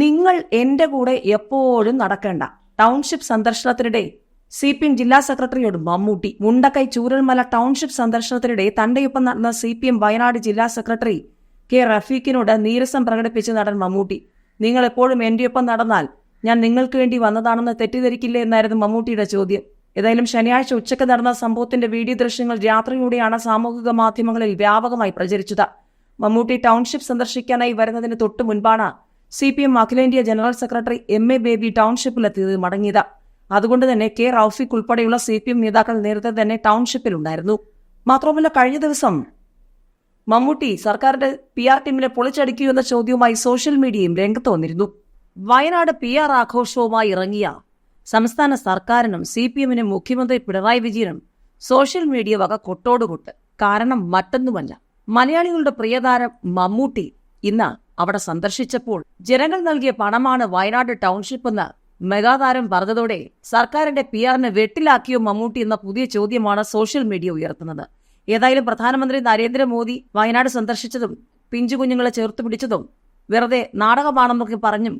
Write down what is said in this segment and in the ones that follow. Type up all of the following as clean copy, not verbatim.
നിങ്ങൾ എന്റെ കൂടെ എപ്പോഴും നടക്കേണ്ട. ടൗൺഷിപ്പ് സന്ദർശനത്തിനിടെ CPM ജില്ലാ സെക്രട്ടറിയോട് മമ്മൂട്ടി. മുണ്ടക്കൈ ചൂരൽമല ടൗൺഷിപ്പ് സന്ദർശനത്തിനിടെ തന്റെയൊപ്പം നടന്ന CPM വയനാട് ജില്ലാ സെക്രട്ടറി K. റഫീഖിനോട് നീരസം പ്രകടിപ്പിച്ച നടൻ മമ്മൂട്ടി. നിങ്ങൾ എപ്പോഴും എന്റെയൊപ്പം നടന്നാൽ ഞാൻ നിങ്ങൾക്ക് വേണ്ടി വന്നതാണെന്ന് തെറ്റിദ്ധരിക്കില്ലേ എന്നായിരുന്നു മമ്മൂട്ടിയുടെ ചോദ്യം. ഏതായാലും ശനിയാഴ്ച ഉച്ചയ്ക്ക് നടന്ന സംഭവത്തിന്റെ വീഡിയോ ദൃശ്യങ്ങൾ രാത്രിയോടെയാണ് സാമൂഹിക മാധ്യമങ്ങളിൽ വ്യാപകമായി പ്രചരിച്ചത്. മമ്മൂട്ടി ടൗൺഷിപ്പ് സന്ദർശിക്കാനായി വരുന്നതിന് തൊട്ടു മുൻപാണ് CPM അഖിലേന്ത്യാ ജനറൽ സെക്രട്ടറി MA ബേബി ടൗൺഷിപ്പിലെത്തിയത് മടങ്ങിയത്. അതുകൊണ്ട് തന്നെ K. റഫീഖ് ഉൾപ്പെടെയുള്ള CPM നേതാക്കൾ നേരത്തെ തന്നെ ടൗൺഷിപ്പിലുണ്ടായിരുന്നു. മാത്രമല്ല, കഴിഞ്ഞ ദിവസം മമ്മൂട്ടി സർക്കാരിന്റെ PR ടീമിനെ പൊളിച്ചടിക്കൂ എന്ന ചോദ്യവുമായി സോഷ്യൽ മീഡിയയും രംഗത്ത് വന്നിരുന്നു. വയനാട് PR ആഘോഷവുമായി ഇറങ്ങിയ സംസ്ഥാന സർക്കാരിനും CPMനും മുഖ്യമന്ത്രി പിണറായി വിജയനും സോഷ്യൽ മീഡിയ വക കൊട്ടോടുകൊട്ട്. കാരണം മറ്റൊന്നുമല്ല, മലയാളികളുടെ പ്രിയതാരം മമ്മൂട്ടി ഇന്ന് അവിടെ സന്ദർശിച്ചപ്പോൾ ജനങ്ങൾ നൽകിയ പണമാണ് വയനാട് ടൗൺഷിപ്പ് എന്ന് മെഗാതാരം പറഞ്ഞതോടെ സർക്കാരിന്റെ PR-നെ വെട്ടിലാക്കിയോ മമ്മൂട്ടി എന്ന പുതിയ ചോദ്യമാണ് സോഷ്യൽ മീഡിയ ഉയർത്തുന്നത്. ഏതായാലും പ്രധാനമന്ത്രി നരേന്ദ്രമോദി വയനാട് സന്ദർശിച്ചതും പിഞ്ചുകുഞ്ഞുങ്ങളെ ചേർത്ത് പിടിച്ചതും വെറുതെ നാടകമാണെന്നൊക്കെ പറഞ്ഞും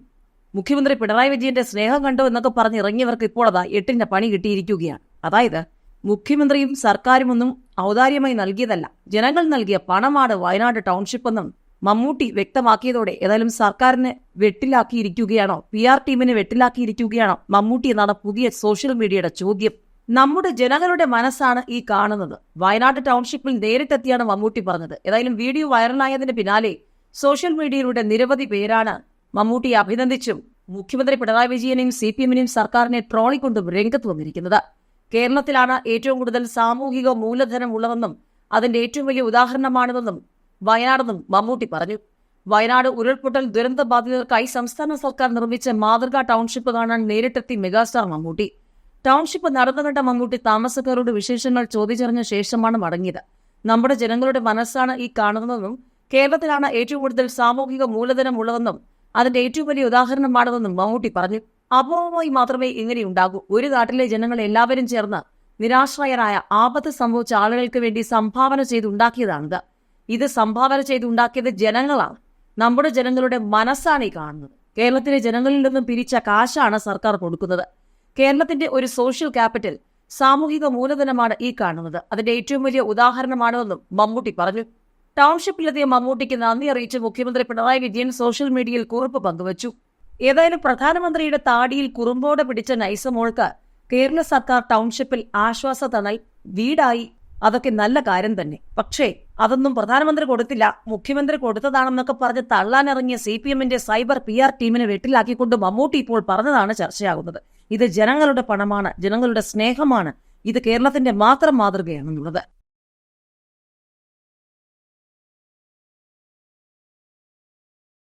മുഖ്യമന്ത്രി പിണറായി വിജയന്റെ സ്നേഹം കണ്ടോ എന്നൊക്കെ പറഞ്ഞ് ഇറങ്ങിയവർക്ക് ഇപ്പോൾ അതാ എട്ടിന്റെ പണി കിട്ടിയിരിക്കുകയാണ്. അതായത് മുഖ്യമന്ത്രരിയും സർക്കാരും ഒന്നും ഔദാര്യമായി നൽകിയതല്ല, ജനങ്ങൾ നൽകിയ പണമാണ് വയനാട് ടൗൺഷിപ്പ് എന്നും മമ്മൂട്ടി വ്യക്തമാക്കിയതോടെ ഏതായാലും സർക്കാരിനെ വെട്ടിലാക്കിയിരിക്കുകയാണോ, PR ടീമിനെ വെട്ടിലാക്കിയിരിക്കുകയാണോ മമ്മൂട്ടി എന്നാണ് പുതിയ സോഷ്യൽ മീഡിയയുടെ ചോദ്യം. നമ്മുടെ ജനങ്ങളുടെ മനസ്സാണ് ഈ കാണുന്നത്. വയനാട് ടൗൺഷിപ്പിൽ നേരിട്ടെത്തിയാണ് മമ്മൂട്ടി പറഞ്ഞത്. ഏതായാലും വീഡിയോ വൈറലായതിന് പിന്നാലെ സോഷ്യൽ മീഡിയയിലൂടെ നിരവധി പേരാണ് മമ്മൂട്ടിയെ അഭിനന്ദിച്ചും മുഖ്യമന്ത്രി പിണറായി വിജയനെയും CPMനെയും സർക്കാരിനെ ട്രോളിക്കൊണ്ടും രംഗത്ത് വന്നിരിക്കുന്നത്. കേരളത്തിലാണ് ഏറ്റവും കൂടുതൽ സാമൂഹിക മൂലധനം ഉള്ളതെന്നും അതിന്റെ ഏറ്റവും വലിയ ഉദാഹരണമാണിതെന്നും വയനാടെന്നും മമ്മൂട്ടി പറഞ്ഞു. വയനാട് ഉരുൾപൊട്ടൽ ദുരന്ത ബാധിതർക്കായി സംസ്ഥാന സർക്കാർ നിർമ്മിച്ച മാതൃകാ ടൗൺഷിപ്പ് കാണാൻ നേരിട്ടെത്തി മെഗാസ്റ്റാർ മമ്മൂട്ടി. ടൗൺഷിപ്പ് നടന്നുകണ്ട മമ്മൂട്ടി താമസക്കാരോട് വിശേഷങ്ങൾ ചോദിച്ചറിഞ്ഞ ശേഷമാണ് മടങ്ങിയത്. നമ്മുടെ ജനങ്ങളുടെ മനസ്സാണ് ഈ കാണുന്നതെന്നും കേരളത്തിലാണ് ഏറ്റവും കൂടുതൽ സാമൂഹിക മൂലധനം ഉള്ളതെന്നും അതിന്റെ ഏറ്റവും വലിയ ഉദാഹരണമാണെന്നും മമ്മൂട്ടി പറഞ്ഞു. അപൂർവമായി മാത്രമേ ഇങ്ങനെയുണ്ടാകൂ. ഒരു നാട്ടിലെ ജനങ്ങൾ എല്ലാവരും ചേർന്ന് നിരാശ്രയരായ ആപത്ത് സംഭവിച്ച ആളുകൾക്ക് വേണ്ടി സംഭാവന ചെയ്തുണ്ടാക്കിയതാണിത്. ഇത് സംഭാവന ചെയ്തുണ്ടാക്കിയത് ജനങ്ങളാണ്. നമ്മുടെ ജനങ്ങളുടെ മനസ്സാണ് ഈ കാണുന്നത്. കേരളത്തിലെ ജനങ്ങളിൽ നിന്നും പിരിച്ച കാശാണ് സർക്കാർ കൊടുക്കുന്നത്. കേരളത്തിന്റെ ഒരു സോഷ്യൽ ക്യാപിറ്റൽ, സാമൂഹിക മൂലധനമാണ് ഈ കാണുന്നത്. അതിന്റെ ഏറ്റവും വലിയ ഉദാഹരണമാണെന്നും മമ്മൂട്ടി പറഞ്ഞു. ടൗൺഷിപ്പിലെത്തിയ മമ്മൂട്ടിക്ക് നന്ദി അറിയിച്ച് മുഖ്യമന്ത്രി പിണറായി വിജയൻ സോഷ്യൽ മീഡിയയിൽ കുറിപ്പ് പങ്കുവച്ചു. ഏതായാലും പ്രധാനമന്ത്രിയുടെ താടിയിൽ കുറുമ്പോടെ പിടിച്ച നൈസമോൾക്ക് കേരള സർക്കാർ ടൗൺഷിപ്പിൽ ആശ്വാസ തണൽ വീടായി. അതൊക്കെ നല്ല കാര്യം തന്നെ. പക്ഷേ അതൊന്നും പ്രധാനമന്ത്രി കൊടുത്തില്ല, മുഖ്യമന്ത്രി കൊടുത്തതാണെന്നൊക്കെ പറഞ്ഞ് തള്ളാനിറങ്ങിയ CPMന്റെ സൈബർ PR ടീമിനെ വെട്ടിലാക്കിക്കൊണ്ട് മമ്മൂട്ടി ഇപ്പോൾ പറഞ്ഞതാണ് ചർച്ചയാകുന്നത്. ഇത് ജനങ്ങളുടെ പണമാണ്, ജനങ്ങളുടെ സ്നേഹമാണ്, ഇത് കേരളത്തിന്റെ മാത്രം മാതൃകയാണെന്നുള്ളത്.